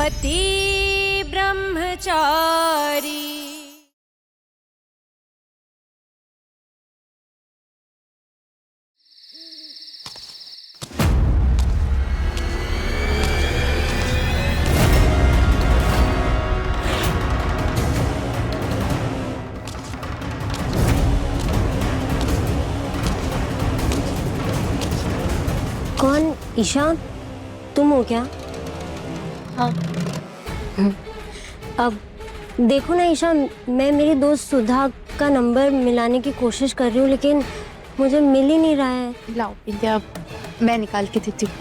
पति ब्रह्मचारी। कौन? ईशा, तुम हो क्या? हाँ। अब देखो ना ईशा, मैं मेरी दोस्त सुधा का नंबर मिलाने की कोशिश कर रही हूँ, लेकिन मुझे मिल ही नहीं रहा है। लाओ विद्या, मैं निकाल के देती हूँ।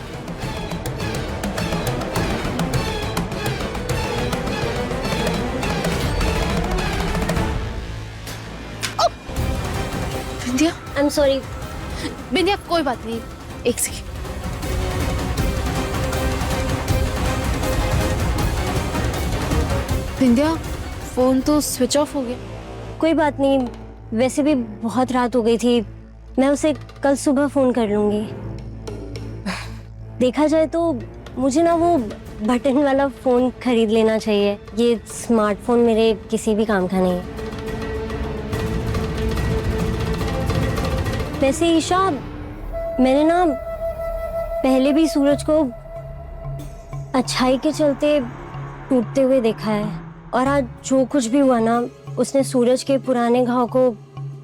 विद्या, आई एम सॉरी। विद्या कोई बात नहीं, एक सेकेंड। विद्या, फोन तो स्विच ऑफ हो गया। कोई बात नहीं, वैसे भी बहुत रात हो गई थी, मैं उसे कल सुबह फोन कर लूंगी। देखा जाए तो मुझे ना वो बटन वाला फोन खरीद लेना चाहिए, ये स्मार्टफोन मेरे किसी भी काम का नहीं है। वैसे ईशा, मैंने ना पहले भी सूरज को अच्छाई के चलते टूटते हुए देखा है, और आज जो कुछ भी हुआ ना, उसने सूरज के पुराने घाव को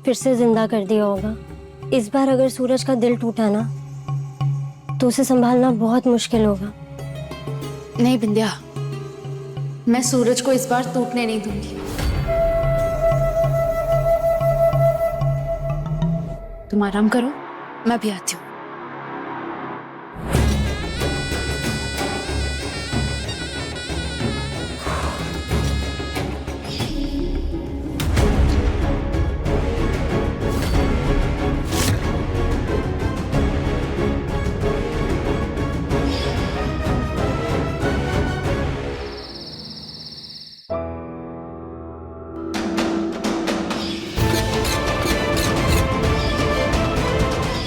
फिर से जिंदा कर दिया होगा। इस बार अगर सूरज का दिल टूटा ना, तो उसे संभालना बहुत मुश्किल होगा। नहीं विद्या, मैं सूरज को इस बार टूटने नहीं दूंगी। तुम आराम करो, मैं भी आती हूँ।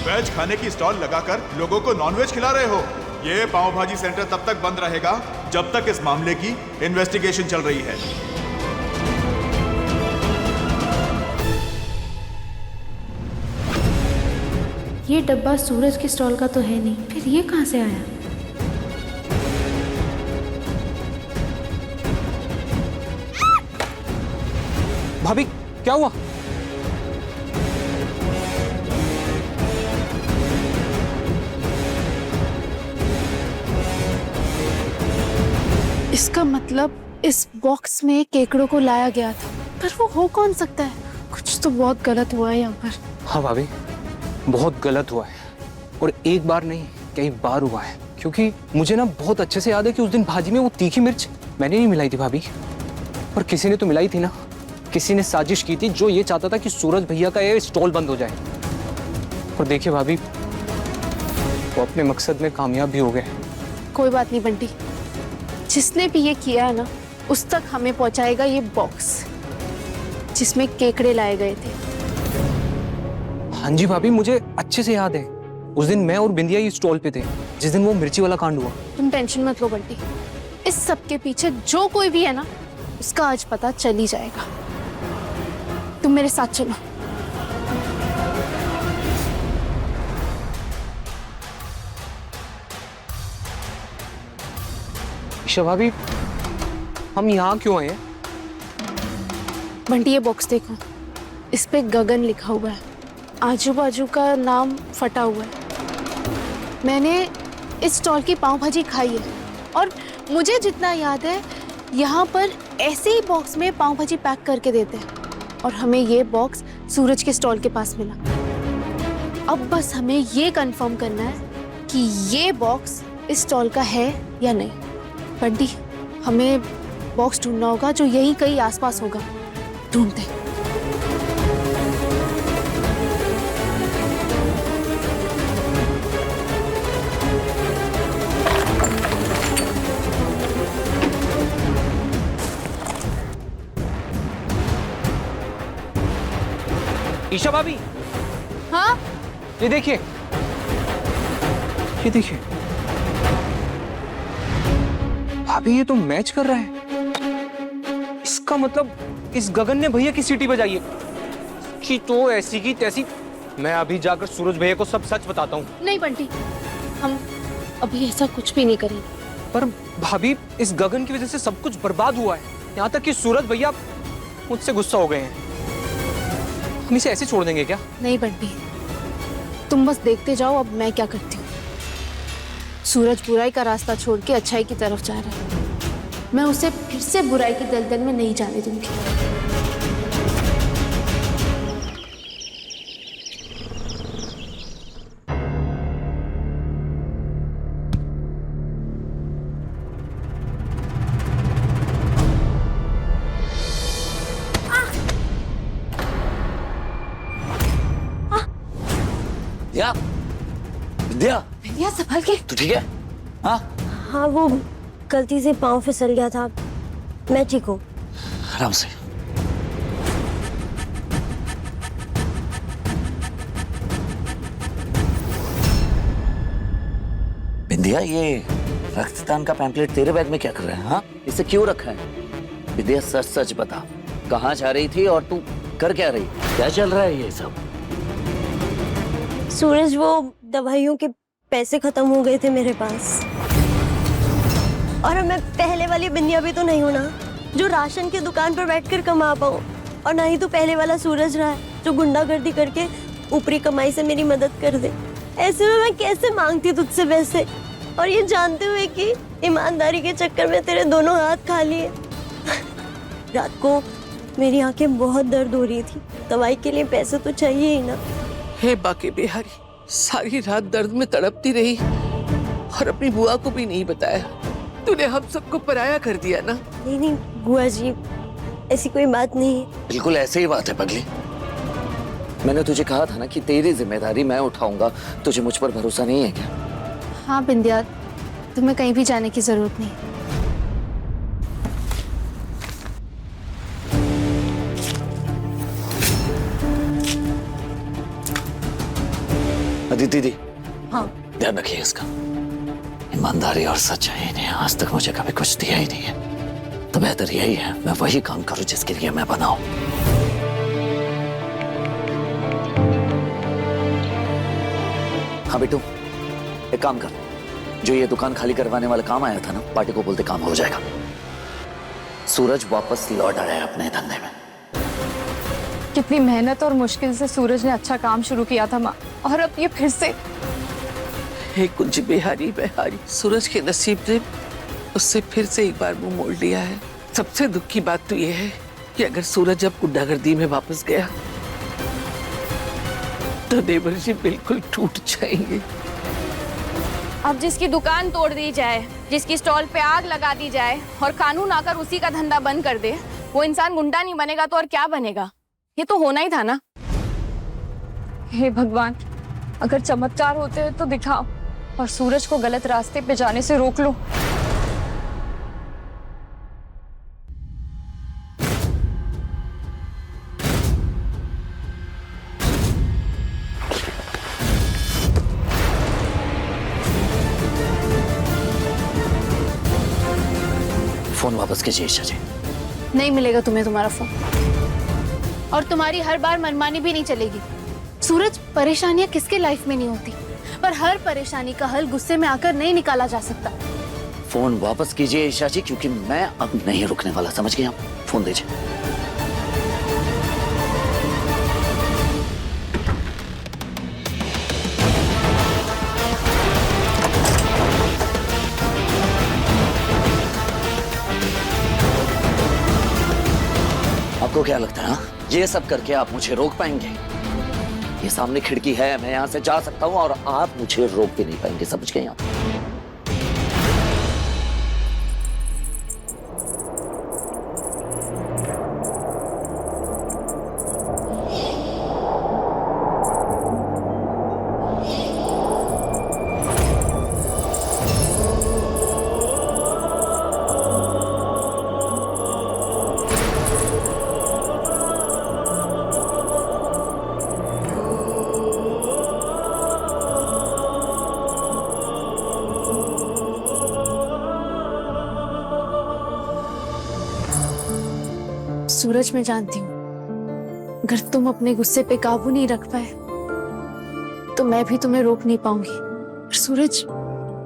वेज खाने की स्टॉल लगाकर लोगों को नॉनवेज खिला रहे हो। ये पाव भाजी सेंटर तब तक बंद रहेगा जब तक इस मामले की इन्वेस्टिगेशन चल रही है। ये डब्बा सूरज के स्टॉल का तो है नहीं, फिर ये कहाँ से आया? भाभी, क्या हुआ? इसका मतलब इस बॉक्स में केकड़ों को लाया गया था, पर वो हो कौन सकता है? कुछ तो बहुत गलत हुआ है यहाँ पर। हाँ भाभी, बहुत गलत हुआ है, और एक बार नहीं कई बार हुआ है। क्योंकि मुझे ना बहुत अच्छे से याद है कि उस दिन भाजी में वो तीखी मिर्च मैंने नहीं मिलाई थी भाभी, पर किसी ने तो मिलाई थी ना। किसी ने साजिश की थी जो ये चाहता था कि सूरज भैया का ये स्टॉल बंद हो जाए। और देखिए भाभी, वो अपने मकसद में कामयाब भी हो गए। कोई बात नहीं बंटी, जिसने भी ये किया है ना, उस तक हमें पहुंचाएगा ये बॉक्स जिसमें केकड़े लाए गए थे। हाँ जी भाभी, मुझे अच्छे से याद है। उस दिन मैं और बिंदिया ये स्टॉल पे थे जिस दिन वो मिर्ची वाला कांड हुआ। तुम टेंशन मत लो बंटी, इस सब के पीछे जो कोई भी है ना, उसका आज पता चल ही जाएगा। तुम मेरे साथ चलो। ईशा भाभी, हम यहाँ क्यों आए हैं? बंटी ये बॉक्स देखो, इस पे गगन लिखा हुआ है, आजू बाजू का नाम फटा हुआ है। मैंने इस स्टॉल की पाव भाजी खाई है, और मुझे जितना याद है यहाँ पर ऐसे ही बॉक्स में पाव भाजी पैक करके देते हैं, और हमें ये बॉक्स सूरज के स्टॉल के पास मिला। अब बस हमें ये कंफर्म करना है कि ये बॉक्स इस स्टॉल का है या नहीं। बंटी, हमें बॉक्स ढूंढना होगा जो यहीं कहीं आसपास होगा। ढूंढते हैं। ईशा भाभी, हाँ, ये देखिए, ये देखिए। भाभी ये तो मैच कर रहा है। इसका मतलब इस गगन ने भैया की सीटी बजाई है कि तो ऐसी की तैसी। मैं अभी जाकर सूरज भैया को सब सच बताता हूँ। नहीं बंटी, हम अभी ऐसा कुछ भी नहीं करेंगे। पर भाभी इस गगन की वजह से सब कुछ बर्बाद हुआ है, यहाँ तक कि सूरज भैया मुझसे गुस्सा हो गए हैं। हम इसे ऐसे छोड़ देंगे क्या? नहीं बंटी, तुम बस देखते जाओ अब मैं क्या करती हूँ। सूरज बुराई का रास्ता छोड़ के अच्छाई की तरफ जा रहा है। मैं उसे फिर से बुराई की दलदल में नहीं जाने दूंगी। विद्या, विद्या, भैया संभल के। तू ठीक है? हाँ, हाँ, वो गलती से पाँव फिसल गया था। मैं ठीक हूँ। आराम से। विद्या, ये रक्तदान का पैम्पलेट तेरे बैग में क्या कर रहा है? हाँ, इसे क्यों रखा है? विद्या, सच सच बता, कहाँ जा रही थी और तू कर क्या रही? क्या चल रहा है ये सब? सूरज, वो दवाइयों के पैसे खत्म हो गए थे मेरे पास। और मैं पहले वाली बिंदिया भी तो नहीं हूं ना, जो राशन की दुकान पर बैठकर कमा पाऊं। और ना ही तो पहले वाला सूरज रहा है जो गुंडागर्दी करके ऊपरी कमाई से मेरी मदद कर दे। ऐसे में मैं कैसे मांगती तुझसे पैसे, और ये जानते हुए कि ईमानदारी के चक्कर में तेरे दोनों हाथ खा लिए। रात को मेरी आंखें बहुत दर्द हो रही थी, दवाई के लिए पैसे तो चाहिए ही ना। हे बाके बिहारी, सारी रात दर्द में तड़पती रही और अपनी बुआ को भी नहीं बताया। तूने हम सबको पराया कर दिया ना। नहीं नहीं बुआ जी, ऐसी कोई बात नहीं है। बिल्कुल ऐसे ही बात है पगली। मैंने तुझे कहा था ना कि तेरी जिम्मेदारी मैं उठाऊंगा। तुझे मुझ पर भरोसा नहीं है क्या? हाँ बिंदिया, तुम्हें कहीं भी जाने की जरूरत नहीं। अदिति दी, हाँ। ध्यान रखिए इसका। ईमानदारी और सच्चाई ने आज तक मुझे कभी कुछ दिया ही नहीं है, तो बेहतर यही है मैं वही काम करूं जिसके लिए मैं बना हूं। हाँ बेटू, एक काम कर, जो ये दुकान खाली करवाने वाला काम आया था ना, पार्टी को बोलते काम हो जाएगा। सूरज वापस लौट आया है अपने धंधे में। कितनी मेहनत और मुश्किल से सूरज ने अच्छा काम शुरू किया था माँ, और अब ये फिर से। हे कुंज बिहारी बिहारी, सूरज के नसीब ने उससे फिर से एक बार मुंह मोड़ लिया है। सबसे दुख की बात तो ये है कि अगर सूरज अब गुंडागर्दी में वापस गया तो देवर जी बिल्कुल टूट जाएंगे। अब जिसकी दुकान तोड़ दी जाए, जिसकी स्टॉल पे आग लगा दी जाए और कानून आकर उसी का धंधा बंद कर दे, वो इंसान गुंडा नहीं बनेगा तो और क्या बनेगा? ये तो होना ही था ना। हे भगवान, अगर चमत्कार होते हैं तो दिखाओ और सूरज को गलत रास्ते पे जाने से रोक लो। फोन वापस कीजिए ईशा जी। नहीं मिलेगा तुम्हें तुम्हारा फोन, और तुम्हारी हर बार मनमानी भी नहीं चलेगी। सूरज, परेशानियां किसके लाइफ में नहीं होती, पर हर परेशानी का हल गुस्से में आकर नहीं निकाला जा सकता। फोन वापस कीजिए ईशा जी, क्योंकि मैं अब नहीं रुकने वाला, समझ गए आप? फोन दीजिए। आपको क्या लगता है, हाँ? ये सब करके आप मुझे रोक पाएंगे? ये सामने खिड़की है, मैं यहां से जा सकता हूं और आप मुझे रोक भी नहीं पाएंगे, समझ गए आप? सूरज, मैं जानती हूँ अगर तुम अपने गुस्से पे काबू नहीं रख पाए तो मैं भी तुम्हें रोक नहीं पाऊंगी। और सूरज,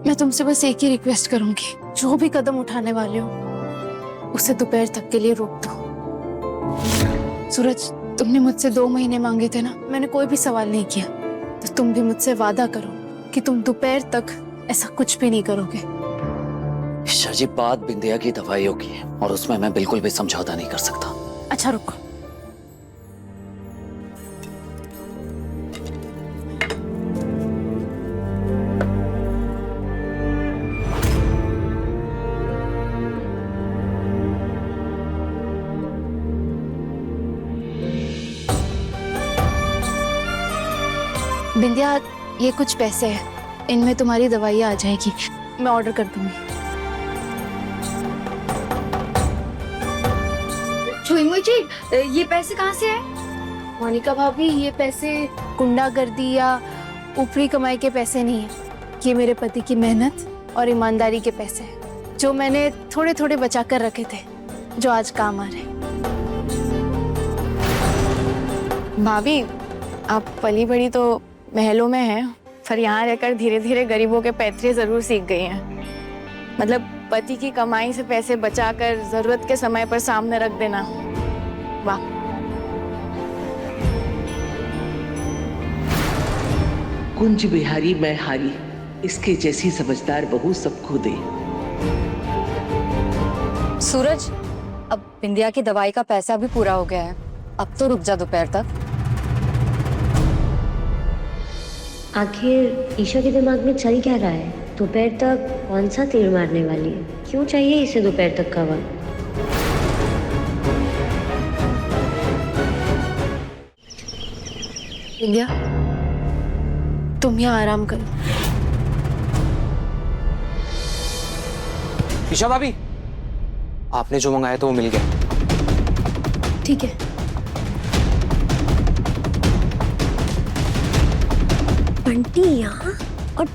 मैं तुमसे बस एक ही रिक्वेस्ट करूंगी, जो भी कदम उठाने वाले हो उसे दोपहर तक के लिए रोक दो। सूरज, तुमने मुझसे 2 महीने मांगे थे ना, मैंने कोई भी सवाल नहीं किया, तो तुम भी मुझसे वादा करो कि तुम दोपहर तक ऐसा कुछ भी नहीं करोगे। ईशा जी, बात बिंदिया की दवाइयों की है और उसमें मैं बिल्कुल भी समझौता नहीं कर सकता। अच्छा रुको, बिंदिया, ये कुछ पैसे हैं, इनमें तुम्हारी दवाइयाँ आ जाएगी, मैं ऑर्डर कर दूंगी। छुईमुई जी, ये पैसे कहाँ से आए? मोनिका भाभी, ये पैसे गुंडागर्दी या ऊपरी कमाई के पैसे नहीं है, ये मेरे पति की मेहनत और ईमानदारी के पैसे हैं, जो मैंने थोड़े थोड़े बचा कर रखे थे, जो आज काम आ रहे। भाभी, आप पली बड़ी तो महलों में हैं, पर यहाँ रहकर धीरे धीरे गरीबों के पैतरे जरूर सीख गई हैं। मतलब पति की कमाई से पैसे बचाकर जरूरत के समय पर सामने रख देना, वाह। कुंज बिहारी मैं हारी, इसके जैसी समझदार बहू सबको दे। सूरज, अब बिंदिया की दवाई का पैसा भी पूरा हो गया है, अब तो रुक जा दोपहर तक। आखिर ईशा के दिमाग में चल क्या रहा है? दोपहर तक कौन सा तीर मारने वाली है? क्यों चाहिए इसे दोपहर तक का वक्त? बिंदिया, तुम यहाँ आराम करो। ईशा भाभी, आपने जो मंगाया था वो मिल गया। ठीक है। बंटी यहाँ, और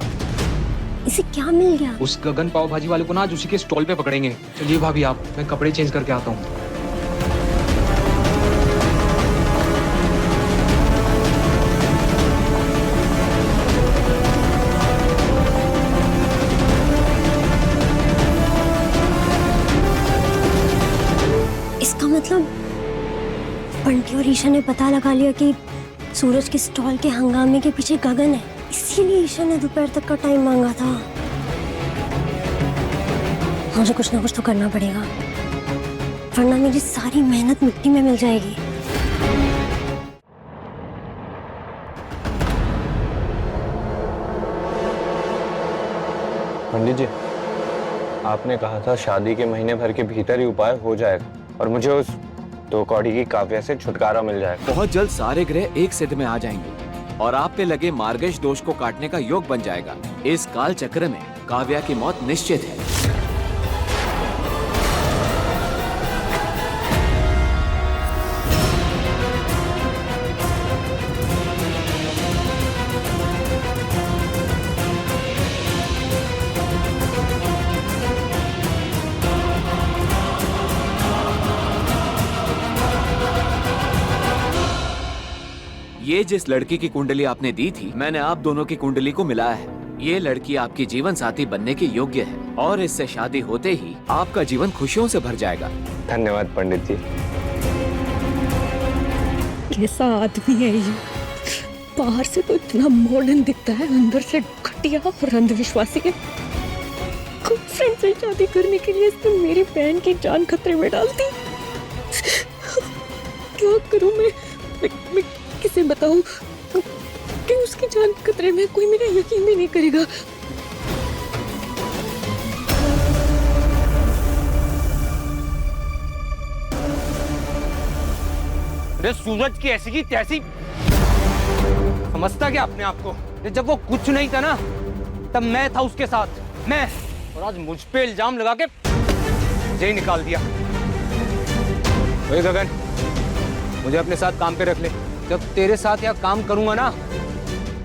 इसे क्या मिल गया? उस गगन पाव भाजी वाले को ना आज उसी के स्टॉल पे पकड़ेंगे। चलिए भाभी, आप, मैं कपड़े चेंज करके आता हूँ। इसका मतलब बंटी और ईशा ने पता लगा लिया कि सूरज के स्टॉल के हंगामे के पीछे गगन है, इसीलिए ईशा ने दोपहर तक का टाइम मांगा था। मुझे कुछ ना कुछ तो करना पड़ेगा, वरना मेरी सारी मेहनत मिट्टी में मिल जाएगी। पंडित जी, आपने कहा था शादी के महीने भर के भीतर ही उपाय हो जाएगा और मुझे उस 2 कौड़ी की काव्या से छुटकारा मिल जाएगा। बहुत जल्द सारे ग्रह एक सिद्ध में आ जाएंगे और आप पे लगे मार्गश दोष को काटने का योग बन जाएगा। इस काल चक्र में काव्या की मौत निश्चित है। ये जिस लड़की की कुंडली आपने दी थी, मैंने आप दोनों की कुंडली को मिलाया है। ये लड़की आपकी जीवन साथी बनने के योग्य है और इससे शादी होते ही आपका जीवन खुशियों से भर जाएगा। धन्यवाद पंडित जी। कैसा आदमी है ये? बाहर से तो इतना मॉडर्न दिखता है, अंदर से घटिया और अंधविश्वासी है। गर्लफ्रेंड से शादी करने के लिए इसने मेरी बहन की जान खतरे में डाल दी। क्या करूं मैं किसे बताऊं कि उसकी जान खतरे में? कोई मेरा यकीन भी नहीं करेगा। अरे सूरज की ऐसी की तैसी, समझता क्या अपने आप को? जब वो कुछ नहीं था ना, तब मैं था उसके साथ, मैं, और आज मुझ पे इल्जाम लगा के मुझे ही निकाल दिया। ओए गगन, मुझे अपने साथ काम पे रख ले। जब तेरे साथ यहाँ काम करूंगा ना,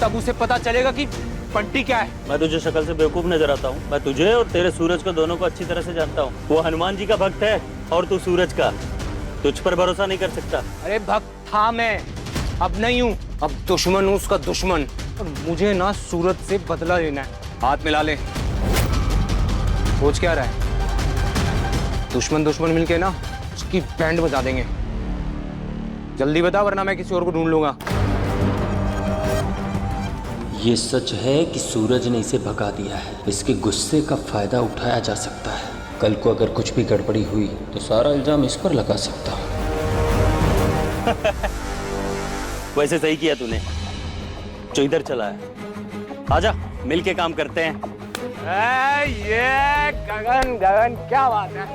तब उसे पता चलेगा कि पंटी क्या है। मैं तुझे शक्ल से बेवकूफ नजर आता हूँ? मैं तुझे और तेरे सूरज को दोनों को अच्छी तरह से जानता हूँ। वो हनुमान जी का भक्त है और तू सूरज का। तुझ पर भरोसा नहीं कर सकता। अरे भक्त था मैं, अब नहीं हूँ। अब दुश्मन हूँ उसका दुश्मन। और मुझे ना सूरज से बदला लेना है। हाथ मिला ले। सोच क्या रहा है? दुश्मन दुश्मन मिलके ना उसकी बैंड बजा देंगे। जल्दी बता वरना मैं किसी और को ढूंढ लूंगा। ये सच है कि सूरज ने इसे भगा दिया है। इसके गुस्से का फायदा उठाया जा सकता है। कल को अगर कुछ भी गड़बड़ी हुई तो सारा इल्जाम इस पर लगा सकता हूँ। वैसे सही किया तूने जो इधर चला है। आजा मिल के काम करते हैं। ये गगन गगन क्या बात है।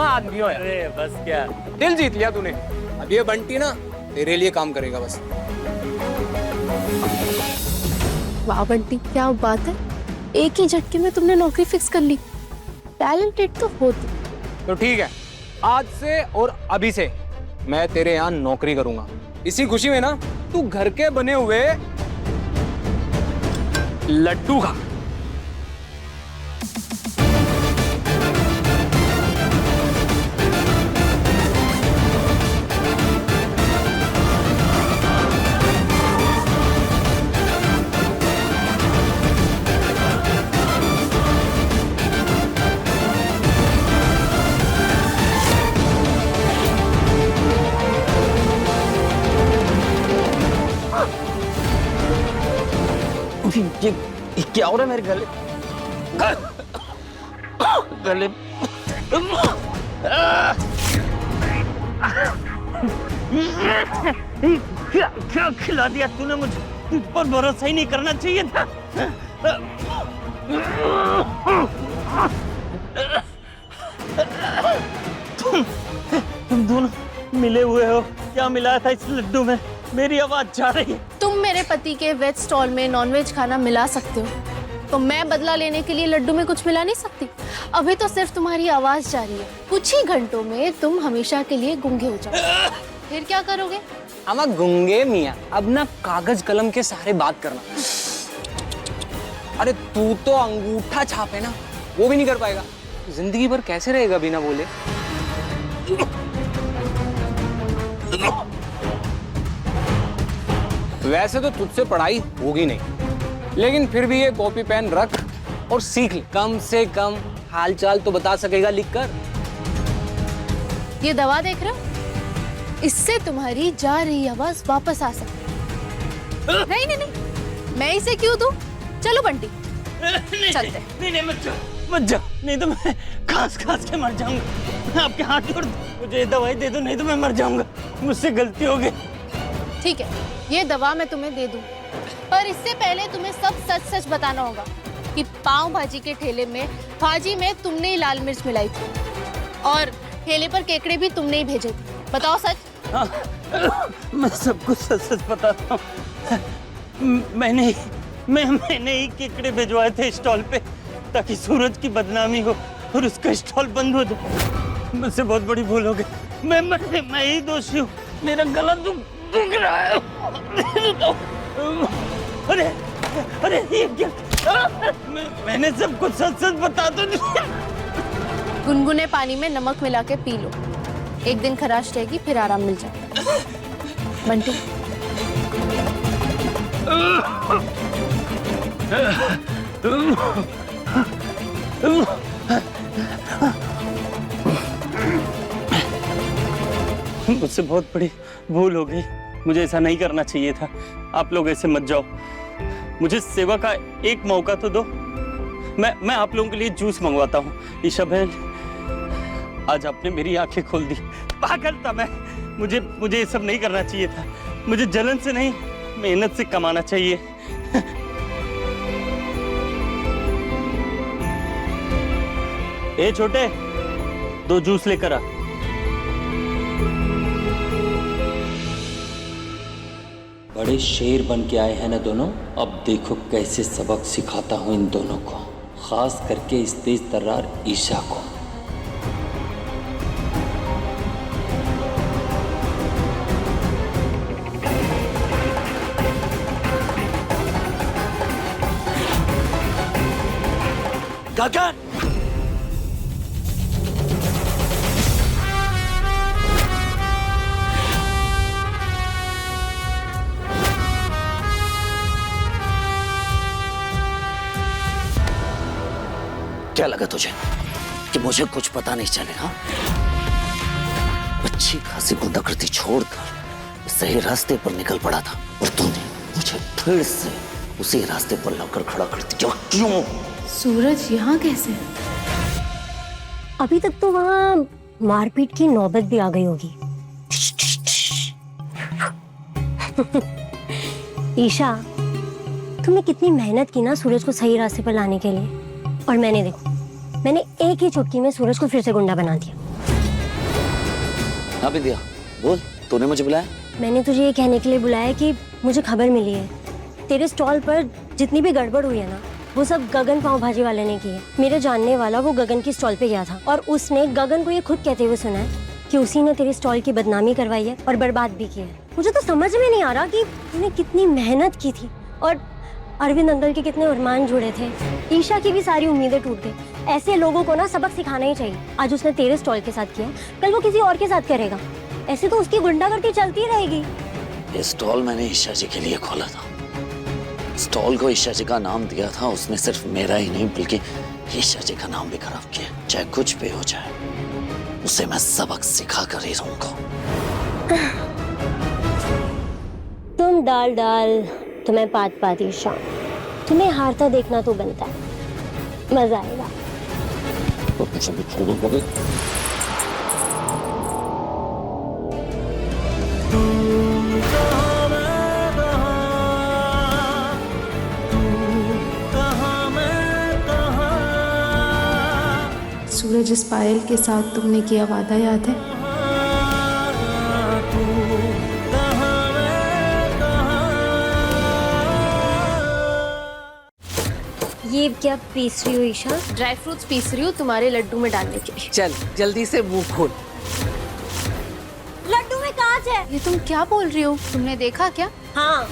आदमी हो यार। अरे बस क्या, दिल जीत लिया तूने। अब ये बंटी ना तेरे लिए काम करेगा बस। वाह बंटी, क्या बात है, एक ही झटके में तुमने नौकरी फिक्स कर ली। टैलेंटेड तो हो तुम। तो ठीक है, आज से और अभी से मैं तेरे यहाँ नौकरी करूंगा। इसी खुशी में ना तू घर के बने हुए लड्डू खा। ये क्या हो रहा है मेरे गले गले क्या खिला दिया तूने मुझे? तुझ पर भरोसा ही नहीं करना चाहिए था। तुम दोनों मिले हुए हो। क्या मिलाया था इस लड्डू में? मेरी आवाज जा रही है। तुम मेरे पति के वेज स्टॉल में नॉनवेज खाना मिला सकते हो, तो मैं बदला लेने के लिए लड्डू में कुछ मिला नहीं सकती? अभी तो सिर्फ तुम्हारी आवाज जा रही है। कुछ ही घंटों में तुम हमेशा के लिए गूंगे हो जाओगे। फिर क्या करोगे? अमा गूंगे मियाँ, अब ना कागज कलम के सहारे बात करना। अरे तू तो अंगूठा छापे ना, वो भी नहीं कर पाएगा। जिंदगी भर कैसे रहेगा बिना बोले? वैसे तो तुझसे पढ़ाई होगी नहीं, लेकिन फिर भी ये कॉपी पेन रख और सीख ले। कम से कम हालचाल तो बता सकेगा लिखकर। ये दवा देख रहे हो? इससे तुम्हारी जा रही आवाज वापस आ सकती है। नहीं नहीं नहीं, मैं इसे क्यों दूं? चलो बंटी चलते। नहीं मत जाओ, नहीं तो मैं खांस के मर जाऊंगा। मैं आपके हाथ जोड़, मुझे ये दवाई दे दो, नहीं तो मैं मर जाऊंगा। मुझसे गलती हो गई। ठीक है, ये दवा मैं तुम्हें दे दूं, पर इससे पहले तुम्हें सब सच सच बताना होगा कि पाव भाजी के ठेले में भाजी में तुमने ही लाल मिर्च मिलाई थी और ठेले पर केकड़े भी तुमने ही भेजे थे। बताओ सच। हाँ, मैं सब कुछ सच सच बताता हूँ। मैंने ही केकड़े भिजवाए थे स्टॉल पे, ताकि सूरज की बदनामी हो और उसका स्टॉल बंद हो जाए। मुझसे बहुत बड़ी भूल हो गई। मैं ही दोषी हूँ। मेरा गला दुख रहा है। अरे ये क्या? मैंने सब कुछ सच सच बता दो। गुनगुने पानी में नमक मिला के पी लो, एक दिन खराश रहेगी, फिर आराम मिल जाएगा। बंटी मुझसे बहुत बड़ी भूल हो गई। मुझे ऐसा नहीं करना चाहिए था। आप लोग ऐसे मत जाओ। मुझे सेवा का एक मौका तो दो। मैं आप लोगों के लिए जूस मंगवाता हूँ। ईशा बहन, आज आपने मेरी आंखें खोल दी। पागल था मैं। मुझे ये सब नहीं करना चाहिए था। मुझे जलन से नहीं, मेहनत से कमाना चाहिए। ए छोटे, 2 जूस लेकर आ। बड़े शेर बन के आए हैं ना दोनों। अब देखो कैसे सबक सिखाता हूँ इन दोनों को, खास करके इस तेज तर्रार ईशा को। गगन, क्या लगा तुझे कि मुझे कुछ पता नहीं चलेगा? अच्छी खासी गुंडागर्दी छोड़कर सही रास्ते पर निकल पड़ा था और तूने मुझे फिर से उसी रास्ते पर लाकर खड़ा कर दिया। क्यों? सूरज यहाँ कैसे? अभी तक तो वहाँ मारपीट की नौबत भी आ गई होगी। ईशा, तुमने कितनी मेहनत की ना सूरज को सही रास्ते पर लाने के लिए, और मैंने एक ही चुटकी में सूरज को फिर से गुंडा बना दिया। हाँ विद्या, बोल, तूने मुझे बुलाया? मैंने तुझे ये कहने के लिए बुलाया कि मुझे खबर मिली है तेरे स्टॉल पर जितनी भी गड़बड़ हुई है ना, वो सब गगन पाव भाजी वाले ने की है। मेरे जानने वाला वो गगन की स्टॉल पे गया था और उसने गगन को ये खुद कहते हुए सुना है कि उसी ने तेरे स्टॉल की बदनामी करवाई है और बर्बाद भी की है। मुझे तो समझ में नहीं आ रहा कि तूने कितनी मेहनत की थी और अरविंद अंकल के कितने अरमान जुड़े थे। ईशा की भी सारी उम्मीदें टूट गई। ऐसे लोगों को ना सबक सिखाना ही चाहिए। आज उसने तेरे स्टॉल के साथ किया, कल वो किसी और के साथ करेगा। ऐसे तो उसकी गुंडागर्दी चलती रहेगी। ये स्टॉल मैंने ईशा जी के लिए खोला था। स्टॉल को ईशा जी का नाम दिया था। उसने सिर्फ मेरा ही नहीं बल्कि ईशा जी का नाम भी खराब किया। चाहे कुछ भी हो जाए, उसे मैं सबक सिखा कर ही रहूंगा। तुम डाल डाल, तुम्हें पात पात ईशा, तुम्हें हारता देखना तो बनता है, मजा आएगा। तो कुछ भी छोड़ो। सूरज, इस पायल के साथ तुमने किया वादा याद है? ये क्या पीस रही हो ईशा? ड्राई फ्रूट्स पीस रही हूँ तुम्हारे लड्डू में डालने के लिए। चल जल्दी से मुंह खोल। लड्डू में कांच है। ये तुम क्या बोल रही हो? तुमने देखा क्या? हाँ।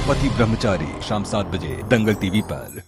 पति ब्रह्मचारी शाम 7 बजे दंगल टीवी पर।